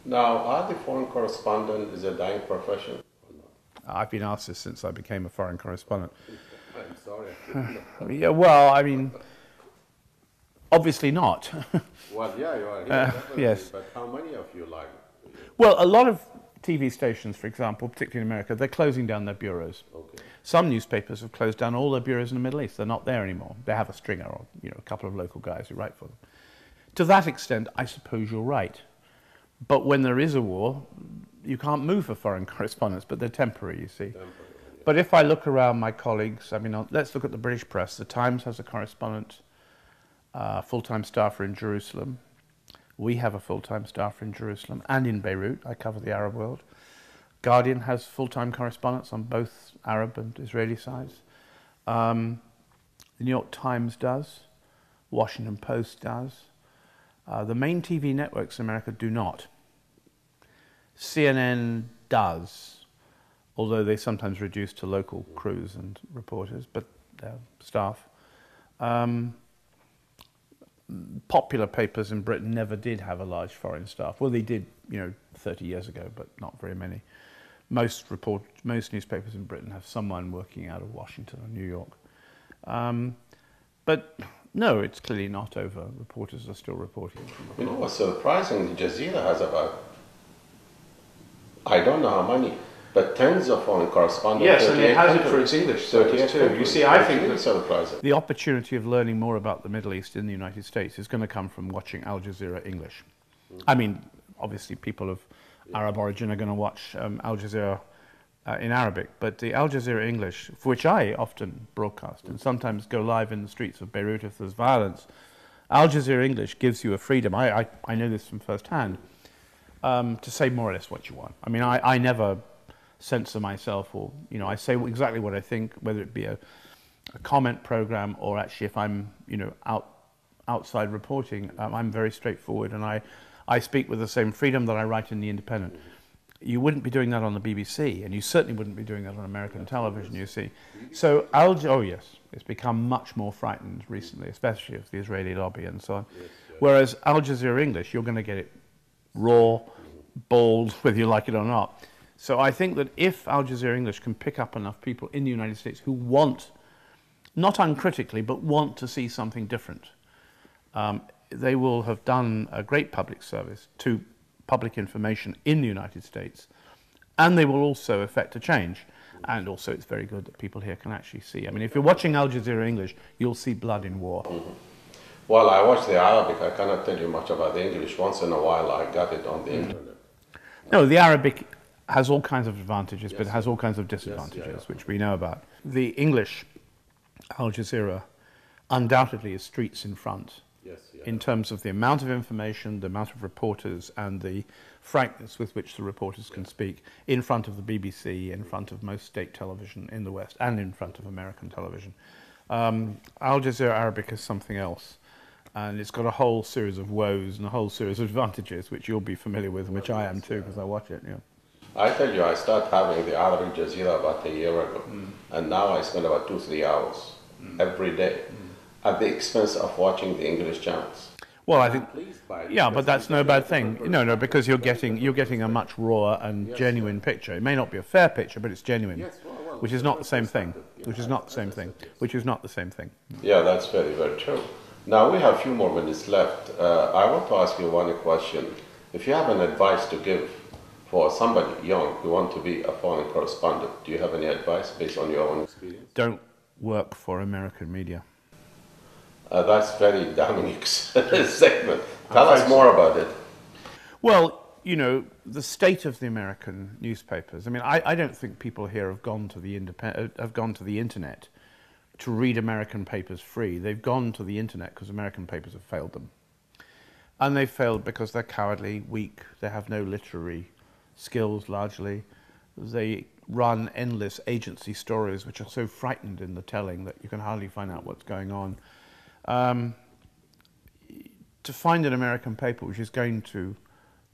Now, are the foreign correspondent is a dying profession? I've been asked this since I became a foreign correspondent. I'm sorry. Yeah, well, I mean, obviously not. Well, yeah, you are here, definitely. Yes. But how many of you like? Well, a lot of TV stations, for example, particularly in America, they're closing down their bureaus. Okay. Some newspapers have closed down all their bureaus in the Middle East. They're not there anymore. They have a stringer or a couple of local guys who write for them. To that extent, I suppose you're right. But when there is a war, you can't move for foreign correspondents, but they're temporary, you see. Temporary, yeah. But if I look around my colleagues, I mean, let's look at the British press. The Times has a correspondent, full-time staffer in Jerusalem. We have a full-time staffer in Jerusalem and in Beirut. I cover the Arab world. Guardian has full-time correspondents on both Arab and Israeli sides. The New York Times does. Washington Post does. The main TV networks in America do not. CNN does, although they sometimes reduce to local crews and reporters, but they're staff. Popular papers in Britain never did have a large foreign staff. Well, they did, 30 years ago, but not very many. Most newspapers in Britain have someone working out of Washington or New York. But no, it's clearly not over. Reporters are still reporting. You know what's surprising? Al Jazeera has about, I don't know how many, but tens of foreign correspondents. Yes, and it has it for its English service too. You see, I think really surprising. The opportunity of learning more about the Middle East in the United States is going to come from watching Al Jazeera English. I mean, obviously people of Arab origin are going to watch Al Jazeera in Arabic, but the Al Jazeera English, for which I often broadcast and sometimes go live in the streets of Beirut if there's violence, Al Jazeera English gives you a freedom, I know this from first hand, to say more or less what you want. I mean, I never censor myself, or I say exactly what I think, whether it be a comment program or actually if I'm outside reporting. I'm very straightforward, and I speak with the same freedom that I write in the Independent. You wouldn't be doing that on the BBC, and you certainly wouldn't be doing that on American television, you see. So oh yes, it's become much more frightened recently, especially of the Israeli lobby and so on. Whereas Al Jazeera English, you're going to get it raw, bald, whether you like it or not. So I think that if Al Jazeera English can pick up enough people in the United States who want, not uncritically, but want to see something different, they will have done a great public service to public information in the United States, and they will also effect a change. And also it's very good that people here can actually see. I mean, if you're watching Al Jazeera English, you'll see blood in war. Well, I watch the Arabic. I cannot tell you much about the English. Once in a while I got it on the internet. No, the Arabic has all kinds of advantages, but it has all kinds of disadvantages, which we know about. The English Al Jazeera undoubtedly is streets in front. In terms of the amount of information, the amount of reporters, and the frankness with which the reporters can speak in front of the BBC, in front of most state television in the West, and in front of American television. Al Jazeera Arabic is something else, and it's got a whole series of woes and a whole series of advantages, which you'll be familiar with, and which I am too, because I watch it. Yeah. I tell you, I started having the Arabic Jazeera about a year ago, and now I spend about 2-3 hours every day. At the expense of watching the English channels. Well, I think, yeah, but that's no bad thing. No, because you're getting a much rawer and genuine picture. It may not be a fair picture, but it's genuine, which is not the same thing. Which is not the same thing. Which is not the same thing. Yeah, that's very, very true. Now we have a few more minutes left. I want to ask you one question. If you have an advice to give for somebody young who want to be a foreign correspondent, do you have any advice based on your own experience? Don't work for American media. That's very damning statement. Tell us more about it. Well, the state of the American newspapers. I mean, I don't think people here have gone to the internet to read American papers free. They've gone to the internet because American papers have failed them, and they've failed because they're cowardly, weak. They have no literary skills largely. They run endless agency stories which are so frightened in the telling that you can hardly find out what's going on. To find an American paper which is going to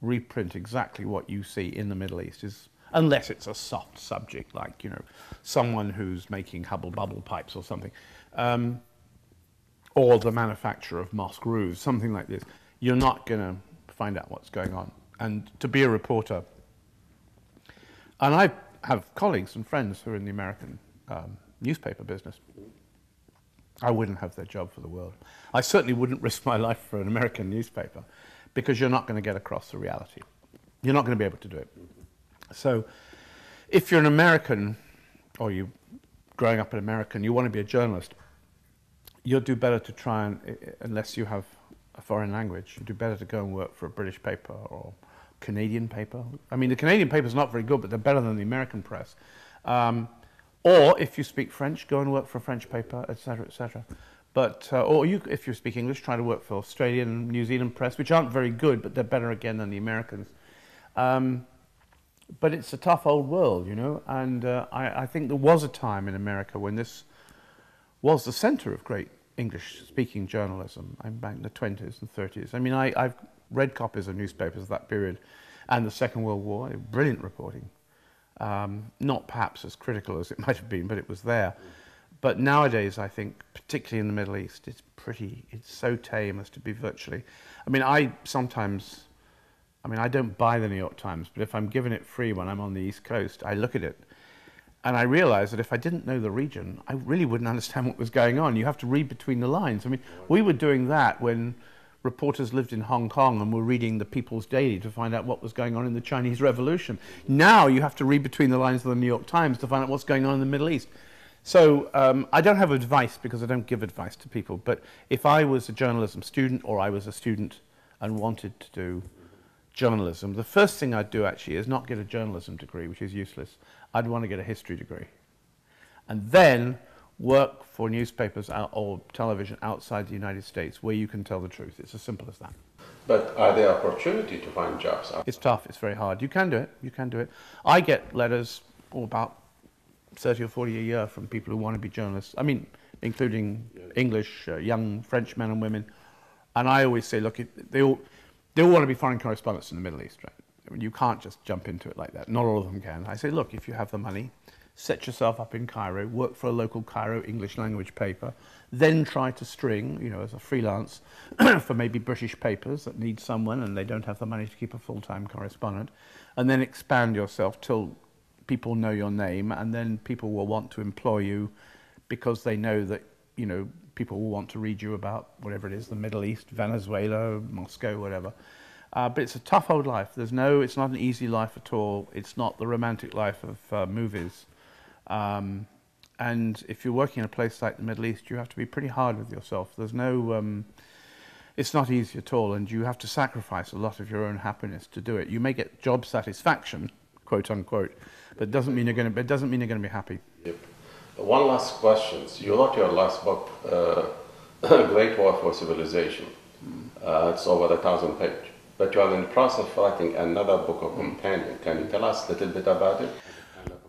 reprint exactly what you see in the Middle East is, unless it's a soft subject like, someone who's making Hubble bubble pipes or something, or the manufacture of mosque roofs, something like this, you're not going to find out what's going on. and to be a reporter. And I have colleagues and friends who are in the American newspaper business. I wouldn't have their job for the world. I certainly wouldn't risk my life for an American newspaper, because you're not going to get across the reality. You're not going to be able to do it. So if you're an American, or you're growing up in America and you want to be a journalist, you'll do better to try and, unless you have a foreign language, you do better to go and work for a British paper or Canadian paper. I mean, the Canadian paper's not very good, but they're better than the American press. Or if you speak French, go and work for a French paper, etc., etc. But or you, if you speak English, try to work for Australian and New Zealand press, which aren't very good, but they're better again than the Americans. But it's a tough old world, you know, and I think there was a time in America when this was the center of great English-speaking journalism. I'm back in the 20s and 30s. I mean, I've read copies of newspapers of that period and the Second World War. Brilliant reporting. Not perhaps as critical as it might have been, but it was there. But nowadays, I think, particularly in the Middle East, it's so tame as to be virtually... I mean, I don't buy the New York Times, but if I'm given it free when I'm on the East Coast, I look at it and I realize that if I didn't know the region, I really wouldn't understand what was going on. You have to read between the lines. I mean, we were doing that when reporters lived in Hong Kong and were reading the People's Daily to find out what was going on in the Chinese Revolution. Now you have to read between the lines of the New York Times to find out what's going on in the Middle East. So I don't have advice, because I don't give advice to people, but if I was a journalism student, or I was a student and wanted to do journalism, the first thing I'd do actually is not get a journalism degree, which is useless. I'd want to get a history degree. And then work for newspapers or television outside the United States where you can tell the truth. It's as simple as that. But are there opportunity to find jobs? It's tough, it's very hard. You can do it, you can do it. I get letters, about 30 or 40 a year, from people who want to be journalists. I mean, including English, young French men and women. And I always say, look, they all want to be foreign correspondents in the Middle East, right? I mean, you can't just jump into it like that. Not all of them can. I say, look, if you have the money, set yourself up in Cairo, work for a local Cairo English language paper, then try to string, you know, as a freelance for maybe British papers that need someone and they don't have the money to keep a full-time correspondent, and then expand yourself till people know your name, and then people will want to employ you because they know that, you know, people will want to read you about whatever it is, the Middle East, Venezuela, Moscow, whatever. But it's a tough old life. It's not an easy life at all. It's not the romantic life of movies. And if you're working in a place like the Middle East, you have to be pretty hard with yourself. It's not easy at all, and you have to sacrifice a lot of your own happiness to do it. You may get job satisfaction, quote unquote, but it doesn't mean you're going to be happy. Yep. One last question. You wrote your last book, Great War for Civilization. It's over 1,000 pages. But you are in the process of writing another book or companion. Can you tell us a little bit about it?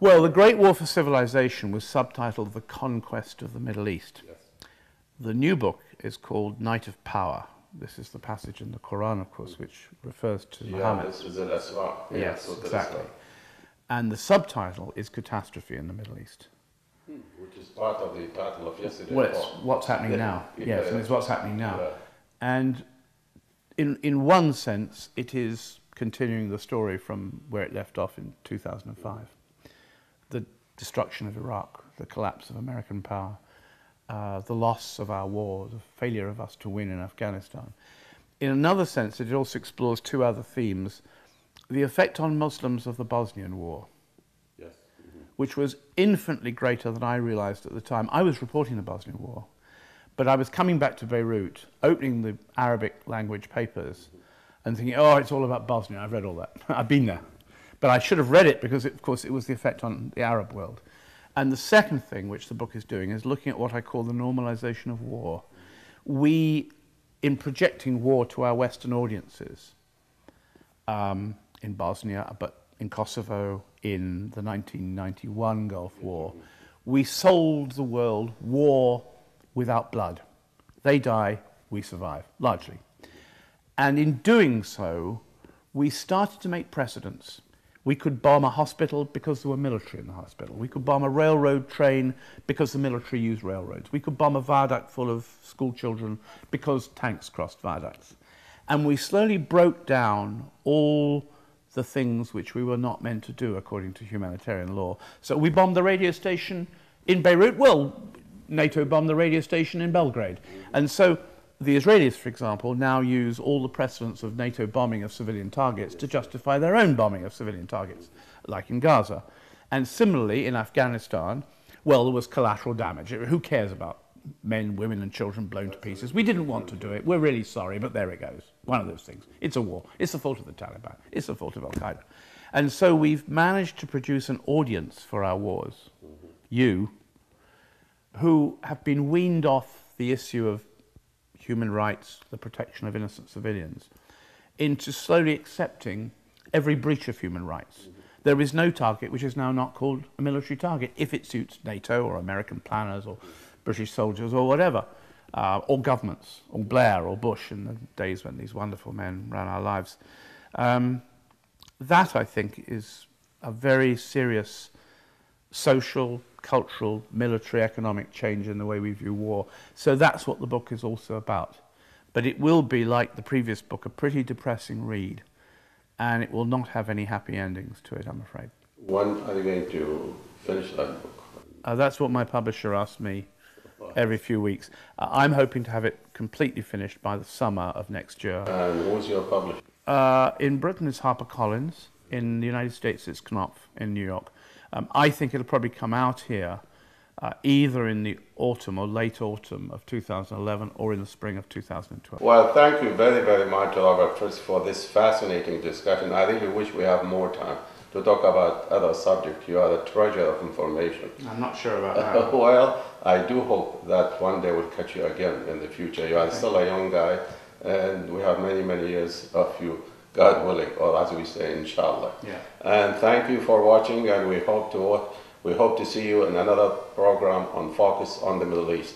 Well, The Great War for Civilization was subtitled The Conquest of the Middle East. Yes. The new book is called Night of Power. This is the passage in the Quran, of course, which refers to Muhammad. This is Al-Asra. Yes, exactly. And the subtitle is Catastrophe in the Middle East. Which is part of the title of yesterday. Well, it's what's happening now. Yes, and it's what's happening now. Yeah. And in one sense, it is continuing the story from where it left off in 2005. The destruction of Iraq, the collapse of American power, the loss of our war, the failure of us to win in Afghanistan. In another sense, it also explores two other themes: the effect on Muslims of the Bosnian War, Yes. which was infinitely greater than I realized at the time. I was reporting the Bosnian War, but I was coming back to Beirut, opening the Arabic language papers and thinking, oh, it's all about Bosnia. I've read all that. I've been there. But I should have read it because, of course, it was the effect on the Arab world. And the second thing which the book is doing is looking at what I call the normalization of war. We, in projecting war to our Western audiences, in Bosnia, but in Kosovo, in the 1991 Gulf War, we sold the world war without blood. They die, we survive, largely. And in doing so, we started to make precedents. We could bomb a hospital because there were military in the hospital. We could bomb a railroad train because the military used railroads. We could bomb a viaduct full of school children because tanks crossed viaducts. And we slowly broke down all the things which we were not meant to do according to humanitarian law. So we bombed the radio station in Beirut. Well, NATO bombed the radio station in Belgrade. And so the Israelis, for example, now use all the precedents of NATO bombing of civilian targets to justify their own bombing of civilian targets, like in Gaza. And similarly, in Afghanistan, well, there was collateral damage. Who cares about men, women and children blown to pieces? We didn't want to do it. We're really sorry, but there it goes. One of those things. It's a war. It's the fault of the Taliban. It's the fault of Al-Qaeda. And so we've managed to produce an audience for our wars, you, who have been weaned off the issue of human rights, the protection of innocent civilians, into slowly accepting every breach of human rights. There is no target which is now not called a military target if it suits NATO or American planners or British soldiers or whatever, or governments, or Blair or Bush in the days when these wonderful men ran our lives. That, I think, is a very serious social, cultural, military, economic change in the way we view war. So that's what the book is also about. But it will be, like the previous book, a pretty depressing read. And it will not have any happy endings to it, I'm afraid. When are you going to finish that book? That's what my publisher asks me every few weeks. I'm hoping to have it completely finished by the summer of next year. And who's your publisher? In Britain it's HarperCollins. In the United States it's Knopf in New York. I think it'll probably come out here either in the autumn or late autumn of 2011 or in the spring of 2012. Well, thank you very, very much, Robert Fisk, for this fascinating discussion. I really wish we have more time to talk about other subjects. You are a treasure of information. I'm not sure about that. Well, I do hope that one day we'll catch you again in the future. You are still a young guy, and we have many, many years of you, God willing, or as we say, inshallah. Yeah. And thank you for watching, and we hope to see you in another program on Focus on the Middle East.